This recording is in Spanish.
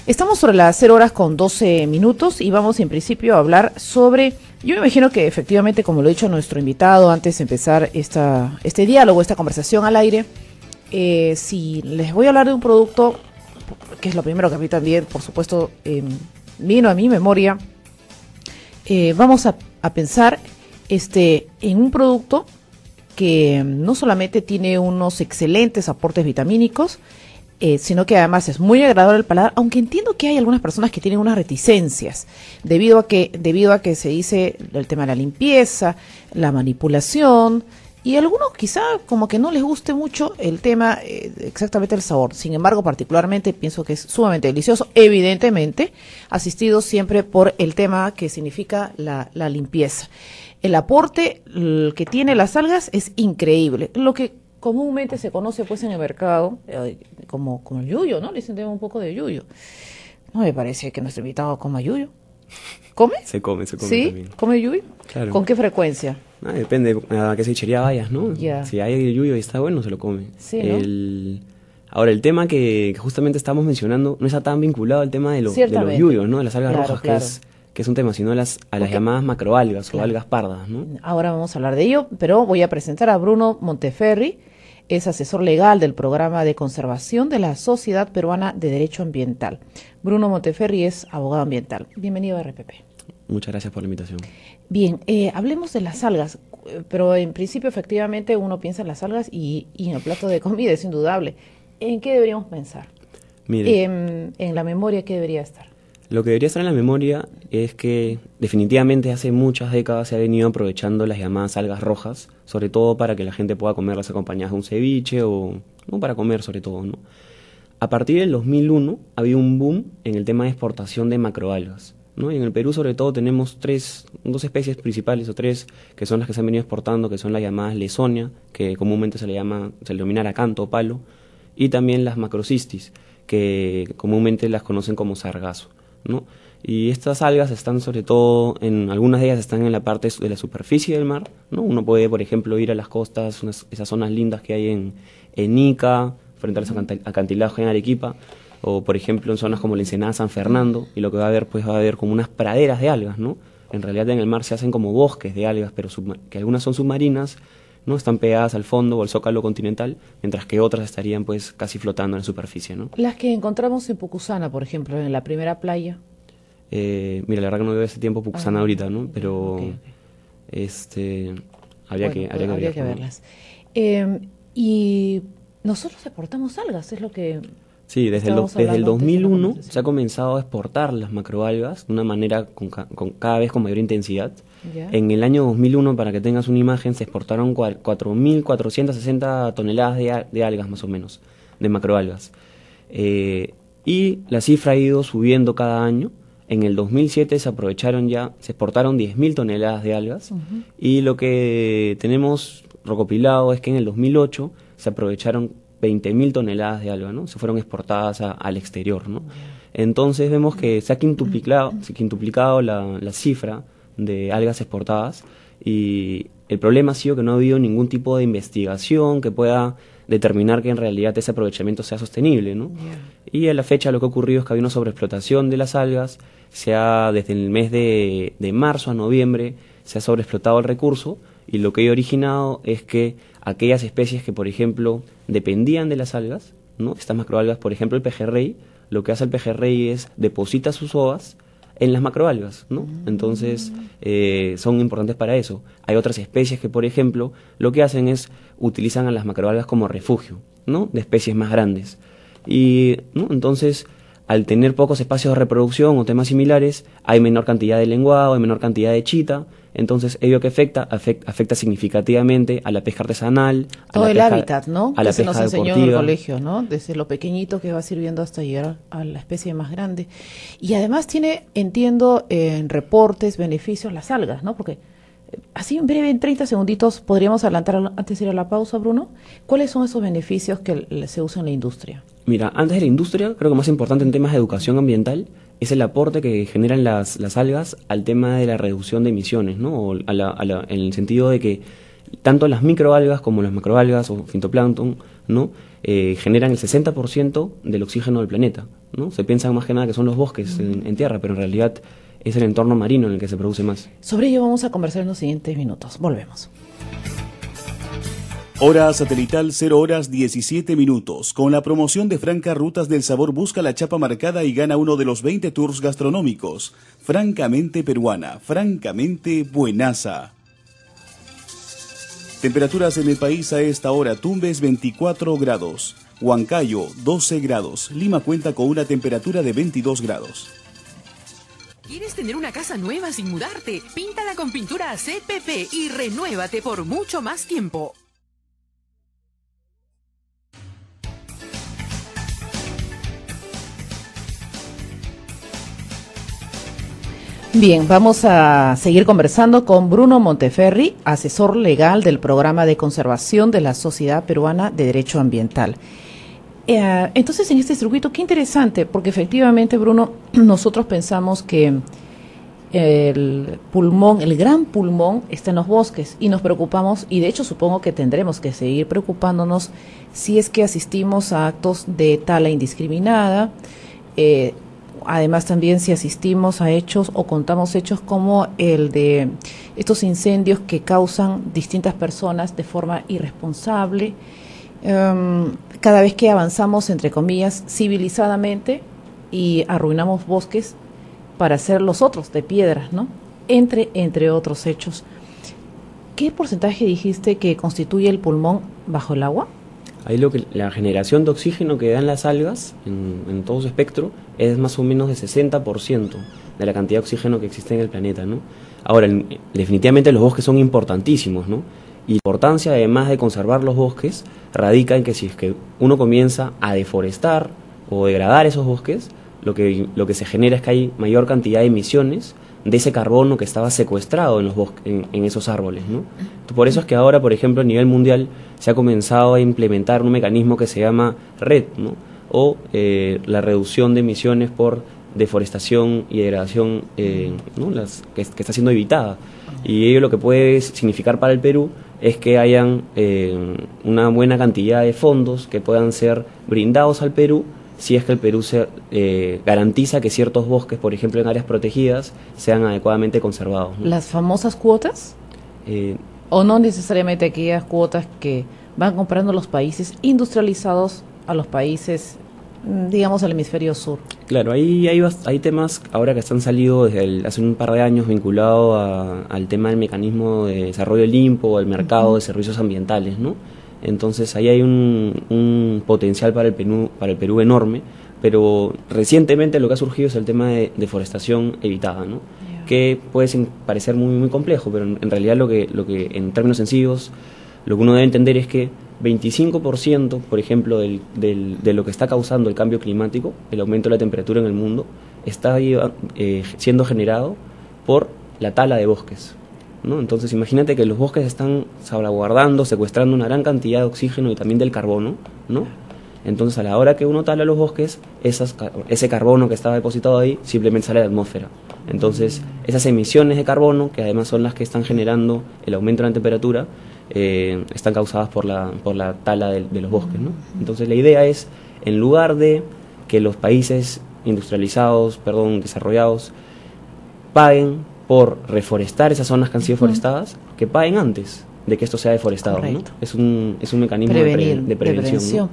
Estamos sobre las 0:12 y vamos en principio a hablar sobre, yo me imagino que efectivamente, como lo ha dicho nuestro invitado antes de empezar este diálogo, esta conversación al aire, si les voy a hablar de un producto, que es lo primero que a mí también, por supuesto, vino a mi memoria, vamos a pensar en un producto que no solamente tiene unos excelentes aportes vitamínicos, sino que además es muy agradable al paladar, aunque entiendo que hay algunas personas que tienen unas reticencias, debido a que se dice el tema de la limpieza, la manipulación, y a algunos quizá como que no les guste mucho el tema, exactamente el sabor. Sin embargo, particularmente pienso que es sumamente delicioso, evidentemente, asistido siempre por el tema que significa la limpieza. El aporte que tiene las algas es increíble, lo que comúnmente se conoce pues en el mercado como el yuyo, ¿no? Le dicen un poco de yuyo. No me parece que nuestro invitado coma yuyo. ¿Come? Se come ¿Sí? también. ¿Come yuyo? Claro. ¿Con qué frecuencia? Depende a qué cevichería vayas, ¿no? Ya. Si hay yuyo y está bueno, se lo come. Sí, ¿no? Ahora, el tema que justamente estamos mencionando no está tan vinculado al tema de los yuyos, ¿no? De las algas rojas, claro. Que es un tema, sino a las llamadas macroalgas, claro, o algas pardas, ¿no? Ahora vamos a hablar de ello, pero voy a presentar a Bruno Monteferri, es asesor legal del programa de conservación de la Sociedad Peruana de Derecho Ambiental. Bruno Monteferri es abogado ambiental. Bienvenido a RPP. Muchas gracias por la invitación. Bien, hablemos de las algas, pero en principio efectivamente uno piensa en las algas y en el plato de comida, es indudable. ¿En qué deberíamos pensar? Mire, en la memoria, ¿qué debería estar? Lo que debería estar en la memoria es que definitivamente hace muchas décadas se ha venido aprovechando las llamadas algas rojas, sobre todo para que la gente pueda comerlas acompañadas de un ceviche o no para comer sobre todo, ¿no? A partir del 2001 ha habido un boom en el tema de exportación de macroalgas, ¿no? Y en el Perú sobre todo tenemos dos especies principales o tres que son las que se han venido exportando, que son las llamadas Lesonia, que comúnmente se le denomina aracanto o palo, y también las macrocistis, que comúnmente las conocen como sargazo, ¿no? Y estas algas están sobre todo, algunas de ellas están en la parte de la superficie del mar, ¿no? Uno puede, por ejemplo, ir a las costas, esas zonas lindas que hay en Ica, frente a los acantilados en Arequipa, o por ejemplo en zonas como la Ensenada San Fernando, y lo que va a haber como unas praderas de algas, ¿no? En realidad en el mar se hacen como bosques de algas, pero que algunas son submarinas, ¿no? Están pegadas al fondo o al zócalo continental, mientras que otras estarían pues casi flotando en la superficie, ¿no? Las que encontramos en Pucusana, por ejemplo, en la primera playa. Mira, la verdad que no veo ese tiempo Pucusana ahorita, ¿no? Pero okay. Habría que verlas. Y nosotros exportamos algas, es lo que... Sí, desde el 2001 se ha comenzado a exportar las macroalgas de una manera con cada vez con mayor intensidad. ¿Ya? En el año 2001, para que tengas una imagen, se exportaron 4.460 toneladas de algas más o menos, de macroalgas. Y la cifra ha ido subiendo cada año. En el 2007 se exportaron 10.000 toneladas de algas. Y lo que tenemos recopilado es que en el 2008 se aprovecharon 20.000 toneladas de alga, ¿no? Se fueron exportadas al exterior, ¿no? Entonces vemos que se ha quintuplicado la cifra de algas exportadas, y el problema ha sido que no ha habido ningún tipo de investigación que pueda determinar que en realidad ese aprovechamiento sea sostenible, ¿no? Y a la fecha lo que ha ocurrido es que había una sobreexplotación de las algas, desde el mes de marzo a noviembre se ha sobreexplotado el recurso, y lo que ha originado es que aquellas especies que, por ejemplo, dependían de las algas, ¿no? Estas macroalgas, por ejemplo, el pejerrey, lo que hace el pejerrey es deposita sus ovas en las macroalgas, ¿no? Entonces, son importantes para eso. Hay otras especies que, por ejemplo, lo que hacen es utilizan a las macroalgas como refugio, ¿no? De especies más grandes. Y, ¿no? Entonces, al tener pocos espacios de reproducción o temas similares, hay menor cantidad de lenguado, hay menor cantidad de chita. Entonces, ello que afecta significativamente a la pesca artesanal, todo el hábitat, ¿no? A la pesca pesca nos enseñó deportiva. en el colegio, ¿no? Desde lo pequeñito que va sirviendo hasta llegar a la especie más grande. Y además tiene, entiendo, en reportes, beneficios las algas, ¿no? Porque así en breve, en 30 segunditos, podríamos adelantar antes de ir a la pausa, Bruno. ¿Cuáles son esos beneficios que se usan en la industria? Mira, antes de la industria, creo que más importante en temas de educación ambiental es el aporte que generan las algas al tema de la reducción de emisiones, ¿no? O en el sentido de que tanto las microalgas como las macroalgas o fitoplancton ¿no? Generan el 60% del oxígeno del planeta, ¿no? Se piensa más que nada que son los bosques en tierra, pero en realidad es el entorno marino en el que se produce más. Sobre ello vamos a conversar en los siguientes minutos. Volvemos. Hora satelital 0 horas 17 minutos. Con la promoción de Franca Rutas del Sabor, busca la chapa marcada y gana uno de los 20 tours gastronómicos. Francamente peruana, francamente buenaza. Temperaturas en el país a esta hora: Tumbes 24 grados, Huancayo 12 grados, Lima cuenta con una temperatura de 22 grados. ¿Quieres tener una casa nueva sin mudarte? Píntala con pintura CPP y renuévate por mucho más tiempo. Bien, vamos a seguir conversando con Bruno Monteferri, asesor legal del Programa de Conservación de la Sociedad Peruana de Derecho Ambiental. Entonces, en este circuito, qué interesante, porque efectivamente, Bruno, nosotros pensamos que el pulmón, el gran pulmón, está en los bosques y nos preocupamos, y de hecho supongo que tendremos que seguir preocupándonos si es que asistimos a actos de tala indiscriminada, además también si asistimos a hechos o contamos hechos como el de estos incendios que causan distintas personas de forma irresponsable. Cada vez que avanzamos, entre comillas, civilizadamente y arruinamos bosques para hacer los otros de piedras, ¿no? Entre otros hechos. ¿Qué porcentaje dijiste que constituye el pulmón bajo el agua? Ahí la generación de oxígeno que dan las algas en todo su espectro es más o menos de 60% de la cantidad de oxígeno que existe en el planeta, ¿no? Ahora, definitivamente los bosques son importantísimos, ¿no? Y la importancia, además de conservar los bosques, radica en que si es que uno comienza a deforestar o degradar esos bosques, lo que se genera es que hay mayor cantidad de emisiones de ese carbono que estaba secuestrado en los en esos árboles, ¿no? Por eso es que ahora, por ejemplo, a nivel mundial se ha comenzado a implementar un mecanismo que se llama REDD, ¿no? O la reducción de emisiones por deforestación y degradación, ¿no? que está siendo evitada. Y ello lo que puede significar para el Perú es que hayan una buena cantidad de fondos que puedan ser brindados al Perú si es que el Perú garantiza que ciertos bosques, por ejemplo en áreas protegidas, sean adecuadamente conservados, ¿no? ¿Las famosas cuotas? ¿O no necesariamente aquellas cuotas que van comprando los países industrializados a los países, digamos, al hemisferio sur? Claro, hay temas ahora que han salido desde hace un par de años vinculados al tema del mecanismo de desarrollo limpo o el mercado de servicios ambientales, ¿no? Entonces ahí hay un potencial para el Perú enorme, pero recientemente lo que ha surgido es el tema de deforestación evitada, ¿no? Que puede parecer muy, muy complejo, pero en realidad lo que en términos sencillos, lo que uno debe entender es que 25%, por ejemplo, de lo que está causando el cambio climático, el aumento de la temperatura en el mundo, está siendo generado por la tala de bosques, ¿no? Entonces imagínate que los bosques están salvaguardando, secuestrando una gran cantidad de oxígeno y también del carbono, ¿no? Entonces a la hora que uno tala los bosques, ese carbono que estaba depositado ahí simplemente sale a la atmósfera. Entonces esas emisiones de carbono, que además son las que están generando el aumento de la temperatura, están causadas por la tala de los bosques, ¿no? Entonces la idea es, en lugar de que los países desarrollados, paguen por reforestar esas zonas que han sido forestadas, que paguen antes de que esto sea deforestado, ¿no? Es un mecanismo de prevención, ¿no?